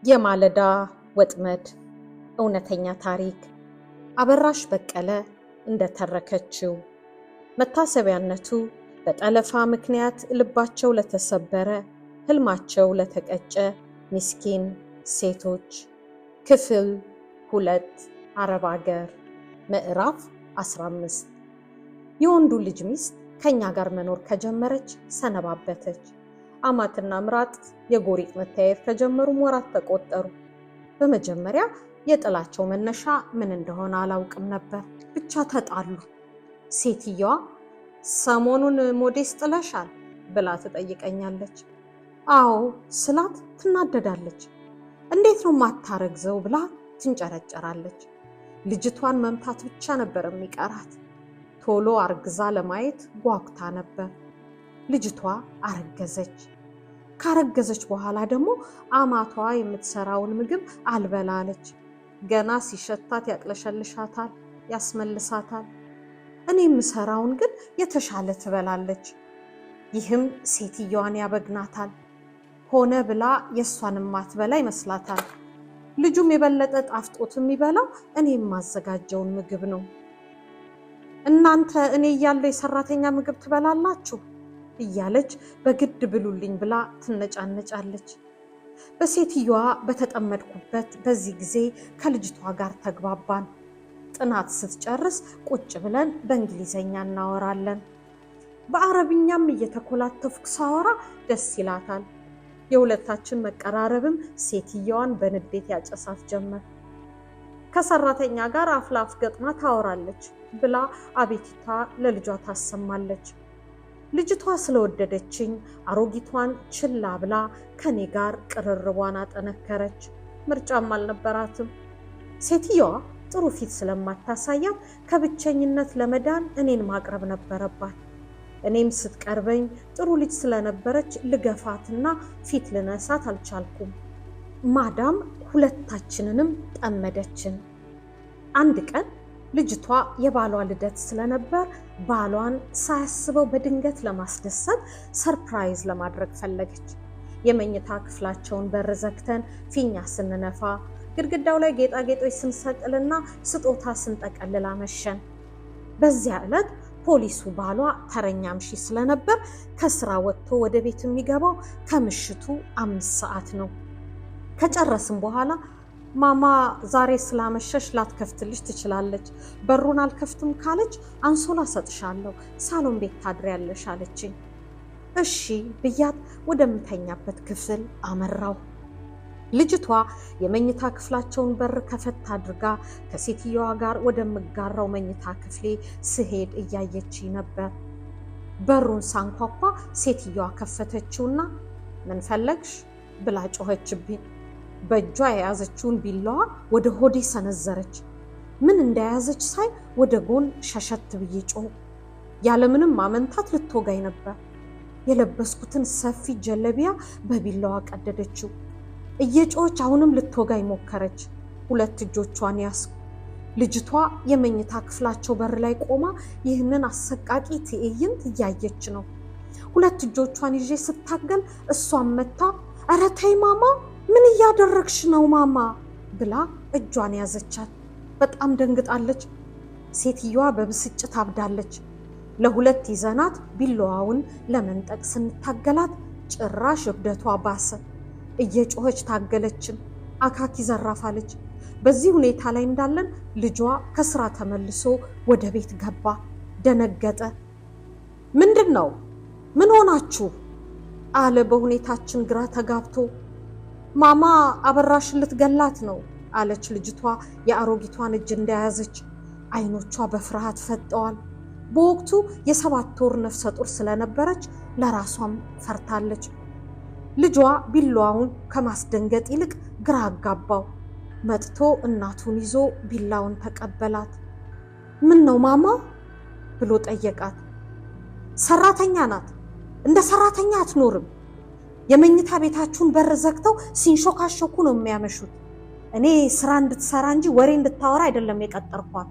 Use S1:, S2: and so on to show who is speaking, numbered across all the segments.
S1: የማለዳ ወጥመድ እውነተኛ ታሪክ አበራሽ በቀለ እንደተረከችው መታሰቢያነቱ በጠለፋ ምክንያት ልባቸው ለተሰበረ ህልማቸው ለተቀጨ ምስኪን ሴቶች ክፍል 2 አረብ አገር ምዕራፍ 15 የወንዱ ልጅ ሚስት ከኛ ጋር መኖር ከጀመረች ሰነባበተች። አማትና ምራጥ የጎሪጥ መታየት ከጀመሩ ወራት ተቆጠሩ። በመጀመሪያ የጥላቸው መነሻ ምን እንደሆነ አላውቅም ነበር። ብቻ ተጣሉ። ሴትየዋ ሰሞኑን ሞዴስ ጥለሻል ብላ ትጠይቀኛለች። አዎ ስላት ትናደዳለች። እንዴት ነው ማታረግዘው ብላ ትንጨረጨራለች። ልጅቷን መምታት ብቻ ነበር የሚቀራት። ቶሎ አርግዛ ለማየት ጓጉታ ነበር። ልጅቷ አረገዘች። ካረገዘች በኋላ ደግሞ አማቷ የምትሰራውን ምግብ አልበላለች። ገና ሲሸታት ያቅለሸልሻታል፣ ያስመልሳታል። እኔ የምሰራውን ግን የተሻለ ትበላለች። ይህም ሴትየዋን ያበግናታል። ሆነ ብላ የእሷን ማትበላ ይመስላታል። ልጁም የበለጠ ጣፍጦት የሚበላው እኔ የማዘጋጀውን ምግብ ነው። እናንተ እኔ እያለሁ የሰራተኛ ምግብ ትበላላችሁ እያለች በግድ ብሉልኝ ብላ ትነጫነጫለች። በሴትየዋ በተጠመድኩበት በዚህ ጊዜ ከልጅቷ ጋር ተግባባን። ጥናት ስትጨርስ ቁጭ ብለን በእንግሊዘኛ እናወራለን። በአረብኛም እየተኮላተፍኩ ሳወራ ደስ ይላታል። የሁለታችን መቀራረብም ሴትየዋን በንዴት ያጨሳት ጀመር። ከሰራተኛ ጋር አፍላፍ ገጥማ ታወራለች ብላ አቤቲታ ለልጇ ታሰማለች። ልጅቷ ስለወደደችኝ አሮጊቷን ችላ ብላ ከኔ ጋር ቅርርቧን አጠነከረች። ምርጫም አልነበራትም። ሴትየዋ ጥሩ ፊት ስለማታሳያት ከብቸኝነት ለመዳን እኔን ማቅረብ ነበረባት። እኔም ስትቀርበኝ ጥሩ ልጅ ስለነበረች ልገፋትና ፊት ልነሳት አልቻልኩም። ማዳም ሁለታችንንም ጠመደችን። አንድ ቀን ልጅቷ የባሏ ልደት ስለነበር ባሏን ሳያስበው በድንገት ለማስደሰት ሰርፕራይዝ ለማድረግ ፈለገች። የመኝታ ክፍላቸውን በር ዘግተን ፊኛ ስንነፋ፣ ግድግዳው ላይ ጌጣጌጦች ስንሰቅልና ስጦታ ስንጠቀልል አመሸን። በዚያ ዕለት ፖሊሱ ባሏ ተረኛ ምሺ ስለነበር ከስራ ወጥቶ ወደ ቤት የሚገባው ከምሽቱ 5 ሰዓት ነው። ከጨረስን በኋላ ማማ ዛሬ ስላመሸሽ ላትከፍትልሽ ትችላለች፣ በሩን አልከፍትም ካለች አንሶላ ሰጥሻለሁ፣ ሳሎን ቤት ታድሪያለሽ አለችኝ። እሺ ብያት ወደምተኛበት ክፍል አመራው። ልጅቷ የመኝታ ክፍላቸውን በር ከፈት አድርጋ ከሴትየዋ ጋር ወደምጋራው መኝታ ክፍሌ ስሄድ እያየች ነበር። በሩን ሳንኳኳ ሴትየዋ ከፈተችውና ምን ፈለግሽ ብላ ጮኸችብኝ። በእጇ የያዘችውን ቢላዋ ወደ ሆዴ ሰነዘረች። ምን እንደያዘች ሳይ ወደ ጎን ሸሸት ብዬ ጮህ። ያለምንም ማመንታት ልትወጋኝ ነበር። የለበስኩትን ሰፊ ጀለቢያ በቢላዋ ቀደደችው። እየጮች አሁንም ልትወጋኝ ሞከረች። ሁለት እጆቿን ያዝኩ። ልጅቷ የመኝታ ክፍላቸው በር ላይ ቆማ ይህንን አሰቃቂ ትዕይንት እያየች ነው። ሁለት እጆቿን ይዤ ስታገል እሷን መታ ኧረ ተይ ማማ፣ ምን እያደረግሽ ነው ማማ ብላ እጇን ያዘቻት። በጣም ደንግጣለች። ሴትየዋ በብስጭት አብዳለች። ለሁለት ይዘናት ቢላዋውን ለመንጠቅ ስንታገላት ጭራሽ እብደቷ ባሰ። እየጮኸች ታገለችን። አካኪ ዘራፋለች። በዚህ ሁኔታ ላይ እንዳለን ልጇ ከስራ ተመልሶ ወደ ቤት ገባ። ደነገጠ። ምንድን ነው? ምን ሆናችሁ አለ በሁኔታችን ግራ ተጋብቶ። ማማ አበራሽን ልትገላት ነው አለች ልጅቷ የአሮጊቷን እጅ እንደያዘች። አይኖቿ በፍርሃት ፈጠዋል። በወቅቱ የ7 ወር ነፍሰ ጡር ስለነበረች ለራሷም ፈርታለች። ልጇ ቢላዋውን ከማስደንገጥ ይልቅ ግራ አጋባው። መጥቶ እናቱን ይዞ ቢላውን ተቀበላት። ምን ነው ማማ ብሎ ጠየቃት። ሰራተኛ ናት፣ እንደ ሰራተኛ አትኖርም። የመኝታ ቤታችሁን በር ዘግተው ሲንሾካሾኩ ነው የሚያመሹት። እኔ ስራ እንድትሰራ እንጂ ወሬ እንድታወራ አይደለም የቀጠርኳት።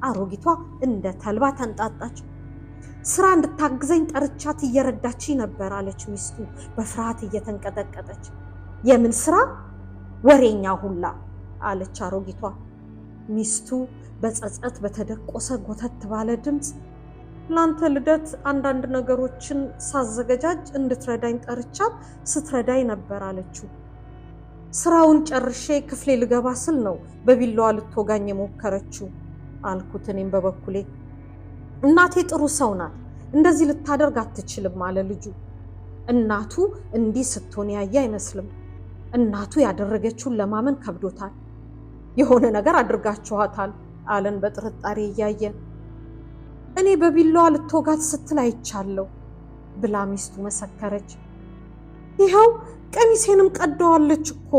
S1: አሮጊቷ እንደ ተልባ ተንጣጣች። ስራ እንድታግዘኝ ጠርቻት እየረዳችኝ ነበር አለች ሚስቱ በፍርሃት እየተንቀጠቀጠች። የምን ስራ? ወሬኛ ሁላ አለች አሮጊቷ። ሚስቱ በጸጸት በተደቆሰ ጎተት ባለ ድምፅ ላንተ ልደት አንዳንድ ነገሮችን ሳዘገጃጅ እንድትረዳኝ ጠርቻት ስትረዳኝ ነበር አለችው። ስራውን ጨርሼ ክፍሌ ልገባ ስል ነው በቢላዋ ልትወጋኝ የሞከረችው አልኩት እኔም በበኩሌ። እናቴ ጥሩ ሰው ናት፣ እንደዚህ ልታደርግ አትችልም አለ ልጁ። እናቱ እንዲህ ስትሆን ያየ አይመስልም። እናቱ ያደረገችውን ለማመን ከብዶታል። የሆነ ነገር አድርጋችኋታል አለን በጥርጣሬ እያየን። እኔ በቢላዋ ልትወጋት ስትል አይቻለሁ ብላ ሚስቱ መሰከረች። ይኸው ቀሚሴንም ቀደዋለች እኮ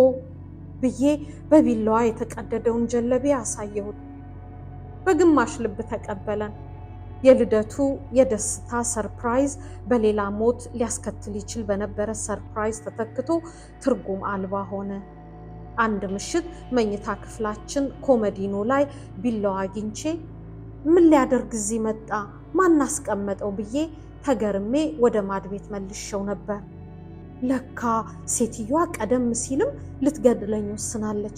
S1: ብዬ በቢላዋ የተቀደደውን ጀለቢያ አሳየሁት። በግማሽ ልብ ተቀበለን። የልደቱ የደስታ ሰርፕራይዝ በሌላ ሞት ሊያስከትል ይችል በነበረ ሰርፕራይዝ ተተክቶ ትርጉም አልባ ሆነ። አንድ ምሽት መኝታ ክፍላችን ኮመዲኖ ላይ ቢላዋ አግኝቼ ምን ሊያደርግ እዚህ መጣ ማን አስቀመጠው ብዬ ተገርሜ ወደ ማድቤት መልሼው ነበር። ለካ ሴትዮዋ ቀደም ሲልም ልትገድለኝ ወስናለች።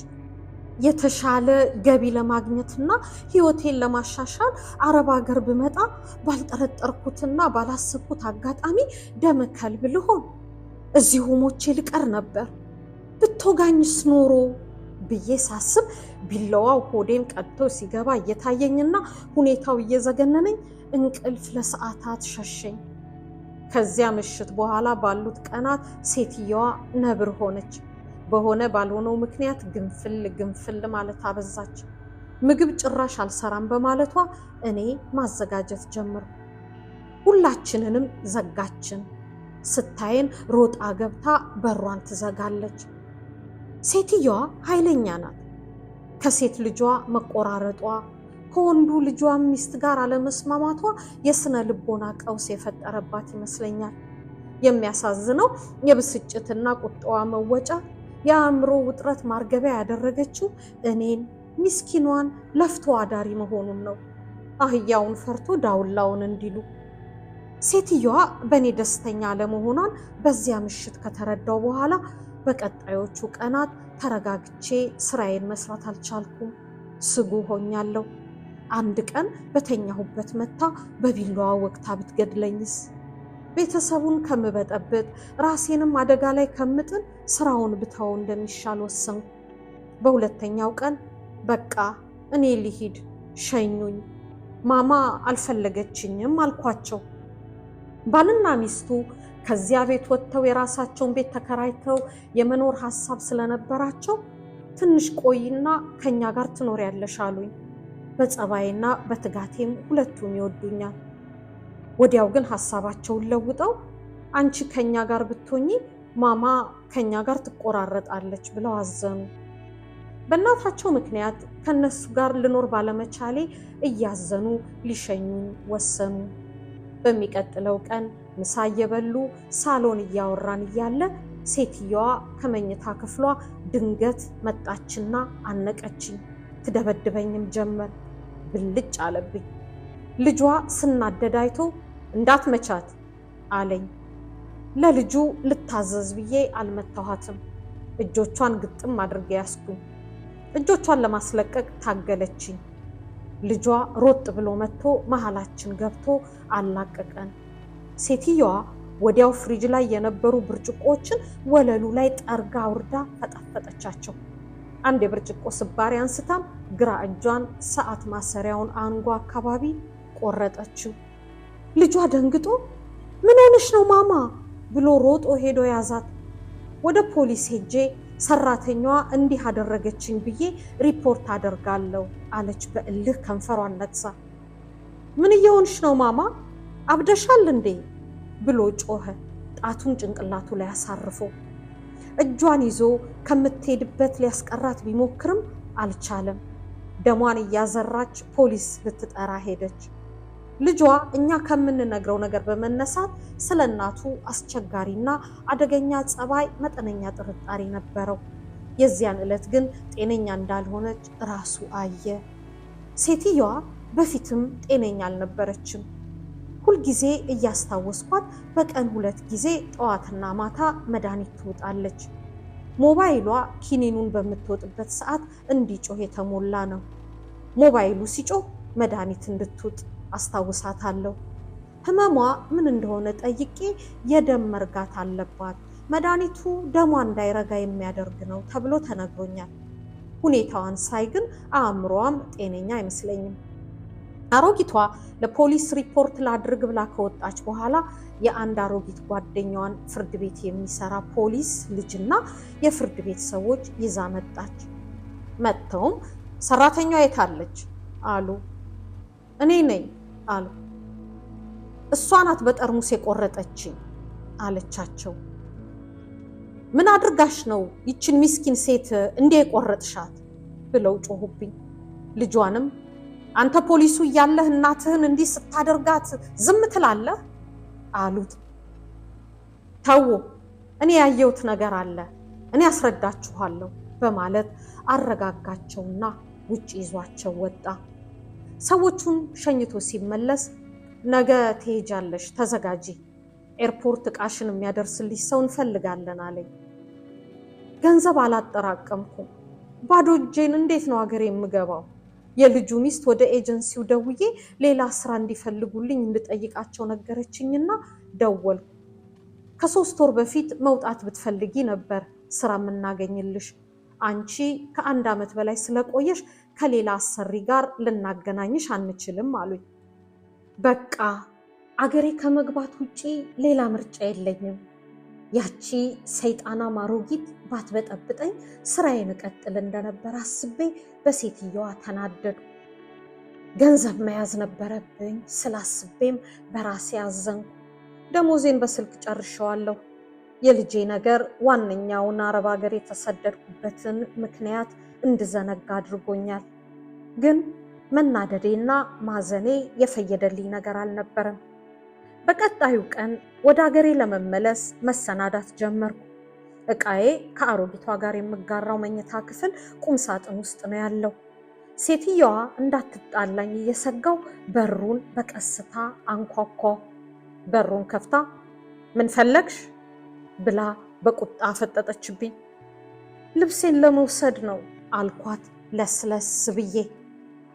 S1: የተሻለ ገቢ ለማግኘትና ህይወቴን ለማሻሻል አረብ ሀገር ብመጣ ባልጠረጠርኩትና ባላሰብኩት አጋጣሚ ደመ ከልብ ልሆን እዚሁ ሞቼ ልቀር ነበር። ብትወጋኝስ ኖሮ ብዬ ሳስብ ቢላዋው ሆዴን ቀድቶ ሲገባ እየታየኝና ሁኔታው እየዘገነነኝ እንቅልፍ ለሰዓታት ሸሸኝ። ከዚያ ምሽት በኋላ ባሉት ቀናት ሴትየዋ ነብር ሆነች። በሆነ ባልሆነው ምክንያት ግንፍል ማለት አበዛች። ምግብ ጭራሽ አልሰራም በማለቷ እኔ ማዘጋጀት ጀመርኩ። ሁላችንንም ዘጋችን። ስታየን ሮጣ ገብታ በሯን ትዘጋለች። ሴትየዋ ኃይለኛ ናት። ከሴት ልጇ መቆራረጧ፣ ከወንዱ ልጇ ሚስት ጋር አለመስማማቷ የስነ ልቦና ቀውስ የፈጠረባት ይመስለኛል። የሚያሳዝነው የብስጭትና ቁጣዋ መወጫ የአእምሮ ውጥረት ማርገቢያ ያደረገችው እኔን ምስኪኗን ለፍቶ አዳሪ መሆኑን ነው። አህያውን ፈርቶ ዳውላውን እንዲሉ። ሴትየዋ በእኔ ደስተኛ አለመሆኗን በዚያ ምሽት ከተረዳው በኋላ በቀጣዮቹ ቀናት ተረጋግቼ ስራዬን መስራት አልቻልኩም። ስጉ ሆኛለሁ። አንድ ቀን በተኛሁበት መታ በቢላዋ ወቅታ ብትገድለኝስ? ቤተሰቡን ከምበጠብጥ ራሴንም አደጋ ላይ ከምጥል ስራውን ብተው እንደሚሻል ወሰንኩ። በሁለተኛው ቀን በቃ እኔ ልሂድ ሸኙኝ፣ ማማ አልፈለገችኝም አልኳቸው። ባልና ሚስቱ ከዚያ ቤት ወጥተው የራሳቸውን ቤት ተከራይተው የመኖር ሐሳብ ስለነበራቸው ትንሽ ቆይና ከኛ ጋር ትኖሪያለሽ አሉኝ። በጸባይና በትጋቴም ሁለቱም ይወዱኛል። ወዲያው ግን ሐሳባቸውን ለውጠው አንቺ ከኛ ጋር ብትሆኚ ማማ ከኛ ጋር ትቆራረጣለች ብለው አዘኑ። በእናታቸው ምክንያት ከነሱ ጋር ልኖር ባለመቻሌ እያዘኑ ሊሸኙኝ ወሰኑ። በሚቀጥለው ቀን ምሳ እየበሉ ሳሎን እያወራን እያለ ሴትየዋ ከመኝታ ክፍሏ ድንገት መጣችና አነቀችኝ። ትደበድበኝም ጀመር። ብልጭ አለብኝ። ልጇ ስናደድ አይቶ እንዳትመቻት አለኝ። ለልጁ ልታዘዝ ብዬ አልመታኋትም። እጆቿን ግጥም አድርጌ ያስኩኝ። እጆቿን ለማስለቀቅ ታገለችኝ። ልጇ ሮጥ ብሎ መጥቶ መሃላችን ገብቶ አላቀቀን። ሴትየዋ ወዲያው ፍሪጅ ላይ የነበሩ ብርጭቆችን ወለሉ ላይ ጠርጋ አውርዳ ፈጠፈጠቻቸው። አንድ የብርጭቆ ስባሪ አንስታም ግራ እጇን ሰዓት ማሰሪያውን አንጓ አካባቢ ቆረጠችው። ልጇ ደንግጦ ምን ሆነሽ ነው ማማ ብሎ ሮጦ ሄዶ ያዛት። ወደ ፖሊስ ሄጄ ሰራተኛዋ እንዲህ አደረገችኝ ብዬ ሪፖርት አደርጋለሁ አለች በእልህ ከንፈሯን ነክሳ። ምን እየሆንሽ ነው ማማ አብደሻል እንዴ ብሎ ጮኸ፣ ጣቱን ጭንቅላቱ ላይ አሳርፎ። እጇን ይዞ ከምትሄድበት ሊያስቀራት ቢሞክርም አልቻለም። ደሟን እያዘራች ፖሊስ ልትጠራ ሄደች። ልጇ እኛ ከምንነግረው ነገር በመነሳት ስለ እናቱ አስቸጋሪና አደገኛ ጸባይ መጠነኛ ጥርጣሬ ነበረው። የዚያን ዕለት ግን ጤነኛ እንዳልሆነች ራሱ አየ። ሴትየዋ በፊትም ጤነኛ አልነበረችም። ሁልጊዜ እያስታወስኳት በቀን 2 ጊዜ ጠዋትና ማታ መድኃኒት ትውጣለች። ሞባይሏ ኪኒኑን በምትወጥበት ሰዓት እንዲጮህ የተሞላ ነው። ሞባይሉ ሲጮህ መድኃኒት እንድትውጥ አስታውሳታለሁ። ህመሟ ምን እንደሆነ ጠይቄ የደም መርጋት አለባት፣ መድኃኒቱ ደሟ እንዳይረጋ የሚያደርግ ነው ተብሎ ተነግሮኛል። ሁኔታዋን ሳይ ግን አእምሮዋም ጤነኛ አይመስለኝም። አሮጊቷ ለፖሊስ ሪፖርት ላድርግ ብላ ከወጣች በኋላ የአንድ አሮጊት ጓደኛዋን ፍርድ ቤት የሚሰራ ፖሊስ ልጅና የፍርድ ቤት ሰዎች ይዛ መጣች። መጥተውም ሰራተኛዋ የት አለች አሉ። እኔ ነኝ አሉ። እሷ ናት በጠርሙስ የቆረጠችኝ አለቻቸው። ምን አድርጋሽ ነው ይችን ምስኪን ሴት እንዴ የቆረጥሻት ብለው ጮሁብኝ። ልጇንም አንተ ፖሊሱ እያለህ እናትህን እንዲህ ስታደርጋት ዝም ትላለህ አሉት። ተው፣ እኔ ያየሁት ነገር አለ፣ እኔ አስረዳችኋለሁ በማለት አረጋጋቸውና ውጭ ይዟቸው ወጣ። ሰዎቹን ሸኝቶ ሲመለስ ነገ ትሄጃለሽ፣ ተዘጋጂ፣ ኤርፖርት ዕቃሽን የሚያደርስልሽ ሰው እንፈልጋለን አለኝ። ገንዘብ አላጠራቀምኩም፣ ባዶ እጄን እንዴት ነው ሀገር የምገባው? የልጁ ሚስት ወደ ኤጀንሲው ደውዬ ሌላ ስራ እንዲፈልጉልኝ እንድጠይቃቸው ነገረችኝና ደወልኩ። ከ3 ወር በፊት መውጣት ብትፈልጊ ነበር ስራ የምናገኝልሽ፣ አንቺ ከ1 ዓመት በላይ ስለቆየሽ ከሌላ አሰሪ ጋር ልናገናኝሽ አንችልም አሉኝ። በቃ አገሬ ከመግባት ውጪ ሌላ ምርጫ የለኝም። ያቺ ሰይጣና አሮጊት ባትበጠብጠኝ ስራዬን እቀጥል እንደነበር አስቤ በሴትየዋ ተናደዱ። ገንዘብ መያዝ ነበረብኝ ስላስቤም በራሴ አዘንኩ። ደሞዜን በስልክ ጨርሼዋለሁ። የልጄ ነገር ዋነኛውን አረብ ሀገር የተሰደድኩበትን ምክንያት እንድዘነጋ አድርጎኛል። ግን መናደዴና ማዘኔ የፈየደልኝ ነገር አልነበረም። በቀጣዩ ቀን ወደ ሀገሬ ለመመለስ መሰናዳት ጀመርኩ። ዕቃዬ ከአሮጊቷ ጋር የምጋራው መኝታ ክፍል ቁም ሳጥን ውስጥ ነው ያለው። ሴትየዋ እንዳትጣላኝ እየሰጋው በሩን በቀስታ አንኳኳ። በሩን ከፍታ ምን ፈለግሽ ብላ በቁጣ ፈጠጠችብኝ። ልብሴን ለመውሰድ ነው አልኳት ለስለስ ብዬ።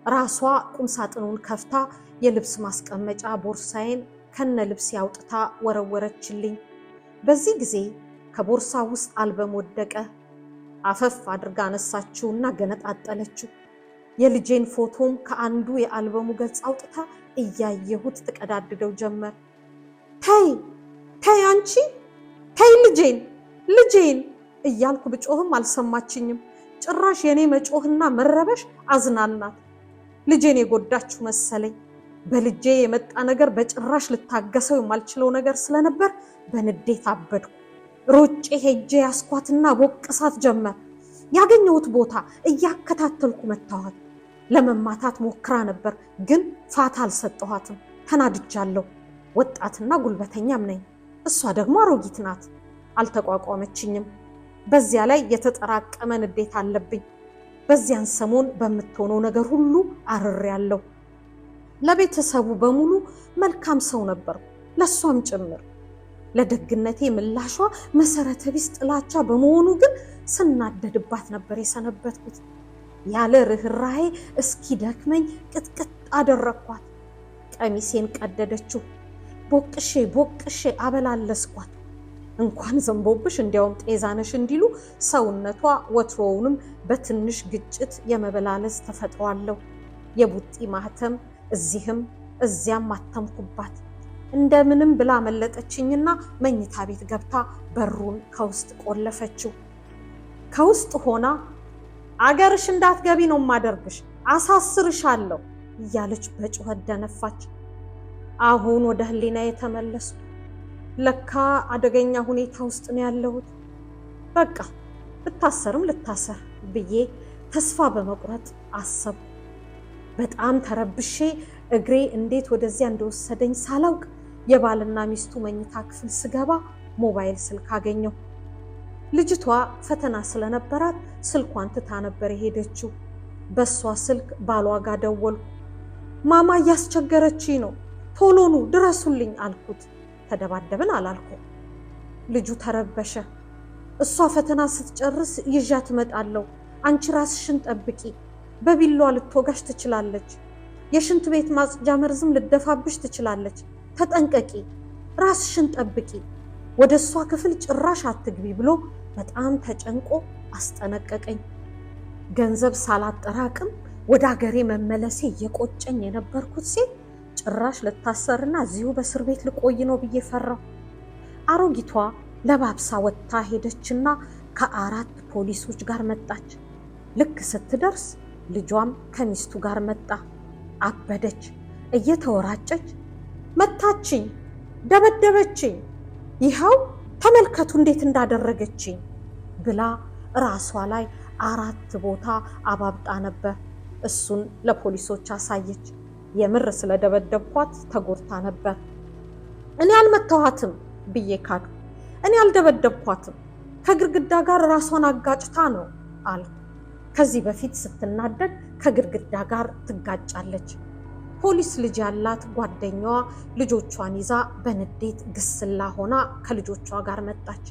S1: ራሷ ቁም ሳጥኑን ከፍታ የልብስ ማስቀመጫ ቦርሳዬን ከነ ልብስ ያውጥታ ወረወረችልኝ። በዚህ ጊዜ ከቦርሳ ውስጥ አልበም ወደቀ። አፈፍ አድርጋ አነሳችውና ገነጣጠለችው። የልጄን ፎቶም ከአንዱ የአልበሙ ገጽ አውጥታ እያየሁት ተቀዳድደው ጀመር። ተይ ተይ፣ አንቺ ተይ፣ ልጄን እያልኩ ብጮህም አልሰማችኝም። ጭራሽ የኔ መጮህና መረበሽ አዝናናት። ልጄን የጎዳችሁ መሰለኝ። በልጄ የመጣ ነገር በጭራሽ ልታገሰው የማልችለው ነገር ስለነበር በንዴት አበድኩ። ሮጬ ሄጄ ያስኳትና ቦቅሳት ጀመር። ያገኘሁት ቦታ እያከታተልኩ መታኋት። ለመማታት ሞክራ ነበር፣ ግን ፋታ አልሰጠኋትም። ተናድጃለሁ። ወጣትና ጉልበተኛም ነኝ፣ እሷ ደግሞ አሮጊት ናት። አልተቋቋመችኝም። በዚያ ላይ የተጠራቀመ ንዴት አለብኝ። በዚያን ሰሞን በምትሆነው ነገር ሁሉ አርሬያለሁ። ለቤተሰቡ በሙሉ መልካም ሰው ነበርኩ፣ ለሷም ጭምር። ለደግነቴ ምላሿ መሰረተ ቢስ ጥላቻ በመሆኑ ግን ስናደድባት ነበር የሰነበትኩት። ያለ ርህራሄ እስኪደክመኝ ቅጥቅጥ አደረኳት። ቀሚሴን ቀደደችው። ቦቅሼ አበላለስኳት። እንኳን ዘንቦብሽ እንዲያውም ጤዛነሽ እንዲሉ ሰውነቷ ወትሮውንም በትንሽ ግጭት የመበላለስ ተፈጥሮ አለው። የቡጢ ማህተም እዚህም እዚያም አተምኩባት። እንደምንም ብላ መለጠችኝና መኝታ ቤት ገብታ በሩን ከውስጥ ቆለፈችው። ከውስጥ ሆና አገርሽ እንዳትገቢ ነው ማደርግሽ፣ አሳስርሻለሁ እያለች በጩኸት ደነፋች። አሁን ወደ ህሊና የተመለስኩ። ለካ አደገኛ ሁኔታ ውስጥ ነው ያለሁት። በቃ ብታሰርም ልታሰር ብዬ ተስፋ በመቁረጥ አሰብኩ። በጣም ተረብሼ እግሬ እንዴት ወደዚያ እንደወሰደኝ ሳላውቅ የባልና ሚስቱ መኝታ ክፍል ስገባ ሞባይል ስልክ አገኘው። ልጅቷ ፈተና ስለነበራት ስልኳን ትታ ነበር የሄደችው። በሷ ስልክ ባሏ ጋር ደወልኩ። ማማ እያስቸገረችኝ ነው፣ ቶሎኑ ድረሱልኝ አልኩት። ተደባደብን አላልኩ። ልጁ ተረበሸ። እሷ ፈተና ስትጨርስ ይዣት እመጣለሁ። አንቺ ራስሽን ጠብቂ። በቢላዋ ልትወጋሽ ትችላለች። የሽንት ቤት ማጽጃ መርዝም ልደፋብሽ ትችላለች። ተጠንቀቂ፣ ራስሽን ጠብቂ፣ ወደ እሷ ክፍል ጭራሽ አትግቢ ብሎ በጣም ተጨንቆ አስጠነቀቀኝ። ገንዘብ ሳላጠራቅም ወደ አገሬ መመለሴ እየቆጨኝ የነበርኩት ሴት ጭራሽ ልታሰርና እዚሁ በእስር ቤት ልቆይ ነው ብዬ ፈራሁ። አሮጊቷ ለባብሳ ወጥታ ሄደችና ከ4 ፖሊሶች ጋር መጣች። ልክ ስትደርስ ልጇም ከሚስቱ ጋር መጣ። አበደች። እየተወራጨች መታችኝ፣ ደበደበችኝ፣ ይኸው ተመልከቱ እንዴት እንዳደረገችኝ ብላ ራሷ ላይ 4 ቦታ አባብጣ ነበር። እሱን ለፖሊሶች አሳየች። የምር ስለደበደብኳት ተጎድታ ነበር። እኔ አልመታኋትም ብዬ ካዱ። እኔ አልደበደብኳትም፣ ከግድግዳ ጋር ራሷን አጋጭታ ነው አልኩ። ከዚህ በፊት ስትናደድ ከግድግዳ ጋር ትጋጫለች። ፖሊስ ልጅ ያላት ጓደኛዋ ልጆቿን ይዛ በንዴት ግስላ ሆና ከልጆቿ ጋር መጣች።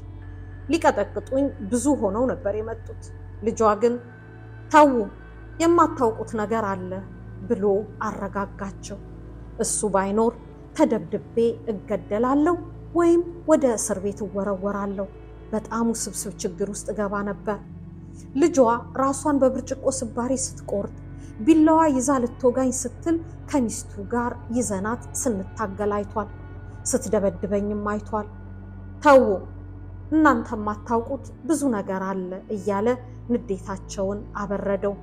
S1: ሊቀጠቅጡኝ ብዙ ሆነው ነበር የመጡት። ልጇ ግን ተው፣ የማታውቁት ነገር አለ ብሎ አረጋጋቸው። እሱ ባይኖር ተደብድቤ እገደላለሁ ወይም ወደ እስር ቤት እወረወራለሁ። በጣም ውስብስብ ችግር ውስጥ ገባ ነበር። ልጇ ራሷን በብርጭቆ ስባሪ ስትቆርጥ ቢላዋ ይዛ ልትወጋኝ ስትል ከሚስቱ ጋር ይዘናት ስንታገል አይቷል። ስትደበድበኝም አይቷል። ተው፣ እናንተ የማታውቁት ብዙ ነገር አለ እያለ ንዴታቸውን አበረደው።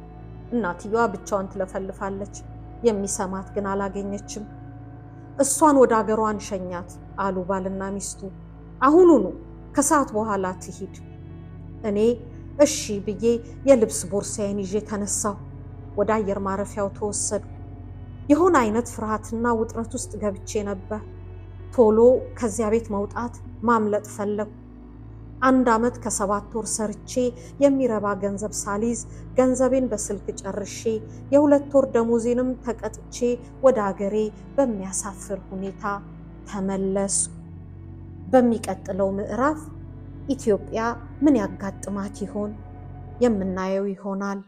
S1: እናትየዋ ብቻዋን ትለፈልፋለች። የሚሰማት ግን አላገኘችም። እሷን ወደ አገሯ እንሸኛት አሉ ባልና ሚስቱ። አሁኑኑ ከሰዓት በኋላ ትሂድ። እኔ እሺ ብዬ የልብስ ቦርሳዬን ይዤ ተነሳሁ። ወደ አየር ማረፊያው ተወሰዱ። የሆነ አይነት ፍርሃትና ውጥረት ውስጥ ገብቼ ነበር። ቶሎ ከዚያ ቤት መውጣት፣ ማምለጥ ፈለጉ። 1 ዓመት ከ7 ወር ሰርቼ የሚረባ ገንዘብ ሳልይዝ ገንዘቤን በስልክ ጨርሼ የ2 ወር ደሞዜንም ተቀጥቼ ወደ አገሬ በሚያሳፍር ሁኔታ ተመለሱ። በሚቀጥለው ምዕራፍ ኢትዮጵያ ምን ያጋጥማት ይሆን? የምናየው ይሆናል።